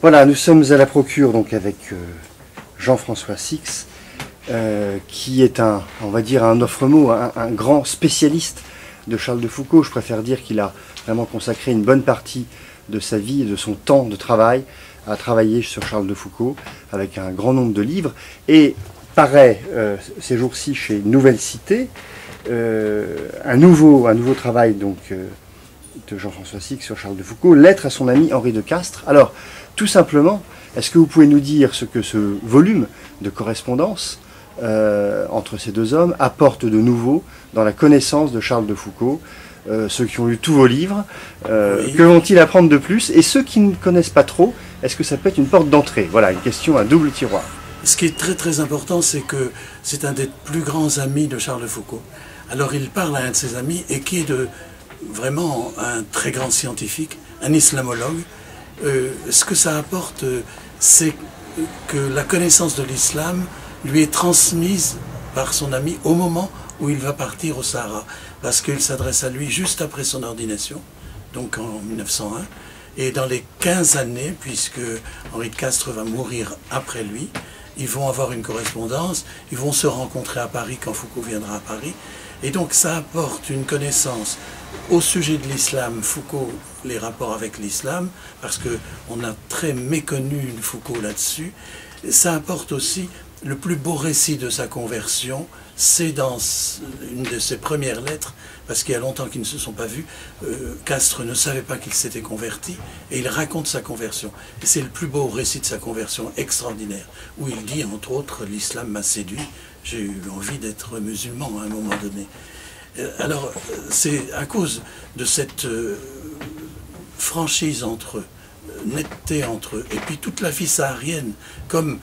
Voilà, nous sommes à la procure donc avec Jean-François Six, qui est on va dire un offre-mot, un grand spécialiste de Charles de Foucault. Je préfère dire qu'il a vraiment consacré une bonne partie de sa vie et de son temps de travail à travailler sur Charles de Foucault, avec un grand nombre de livres. Et paraît ces jours-ci chez Nouvelle Cité un nouveau travail donc de Jean-François Six sur Charles de Foucault, Lettre à son ami Henri de Castres. Alors, tout simplement, est-ce que vous pouvez nous dire ce que ce volume de correspondance entre ces deux hommes apporte de nouveau dans la connaissance de Charles de Foucault? Ceux qui ont lu tous vos livres, oui. Que vont-ils apprendre de plus? Et ceux qui ne connaissent pas trop, est-ce que ça peut être une porte d'entrée? Voilà, une question à double tiroir. Ce qui est très très important, c'est que c'est un des plus grands amis de Charles de Foucault. Alors il parle à un de ses amis, et qui est vraiment un très grand scientifique, un islamologue. Ce que ça apporte, c'est que la connaissance de l'islam lui est transmise par son ami au moment où il va partir au Sahara, parce qu'il s'adresse à lui juste après son ordination, donc en 1901, et dans les 15 années, puisque Henri de Castres va mourir après lui, ils vont avoir une correspondance, ils vont se rencontrer à Paris quand Foucault viendra à Paris, et donc ça apporte une connaissance au sujet de l'islam, Foucault, les rapports avec l'islam, parce qu'on a très méconnu Foucault là-dessus. Ça apporte aussi le plus beau récit de sa conversion, c'est dans une de ses premières lettres, parce qu'il y a longtemps qu'ils ne se sont pas vus, Castres ne savait pas qu'il s'était converti, et il raconte sa conversion. Et c'est le plus beau récit de sa conversion, extraordinaire, où il dit, entre autres, l'islam m'a séduit, j'ai eu envie d'être musulman à un moment donné. Alors, c'est à cause de cette franchise entre eux, netteté entre eux, et puis toute la vie saharienne, comme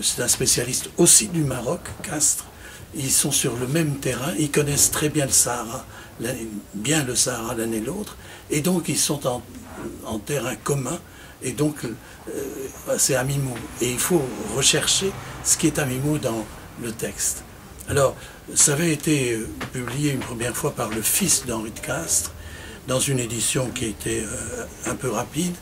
c'est un spécialiste aussi du Maroc, Castres, ils sont sur le même terrain, ils connaissent très bien le Sahara l'un et l'autre, et donc ils sont en terrain commun, et donc c'est à mi-mot. Et il faut rechercher ce qui est à mi-mot dans le texte. Alors, ça avait été publié une première fois par le fils d'Henri de Castres, dans une édition qui était un peu rapide,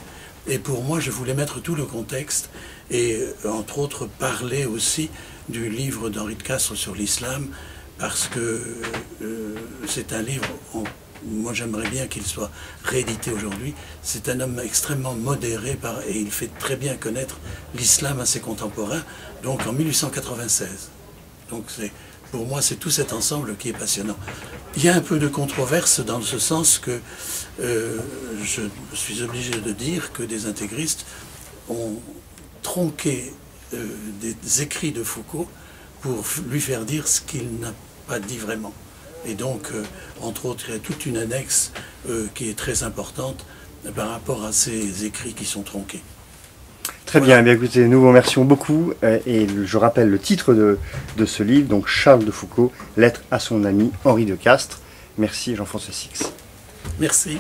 et pour moi, je voulais mettre tout le contexte, et entre autres parler aussi du livre d'Henri de Castres sur l'islam, parce que c'est un livre, moi j'aimerais bien qu'il soit réédité aujourd'hui. C'est un homme extrêmement modéré, et il fait très bien connaître l'islam à ses contemporains, donc en 1896. Donc pour moi, c'est tout cet ensemble qui est passionnant. Il y a un peu de controverse dans ce sens que je suis obligé de dire que des intégristes ont tronqué des écrits de Foucault pour lui faire dire ce qu'il n'a pas dit vraiment. Et donc, entre autres, il y a toute une annexe qui est très importante par rapport à ces écrits qui sont tronqués. Très bien, bien écoutez, nous vous remercions beaucoup, et je rappelle le titre de ce livre, donc Charles de Foucault, Lettre à son ami Henri de Castres. Merci Jean-François Six. Merci.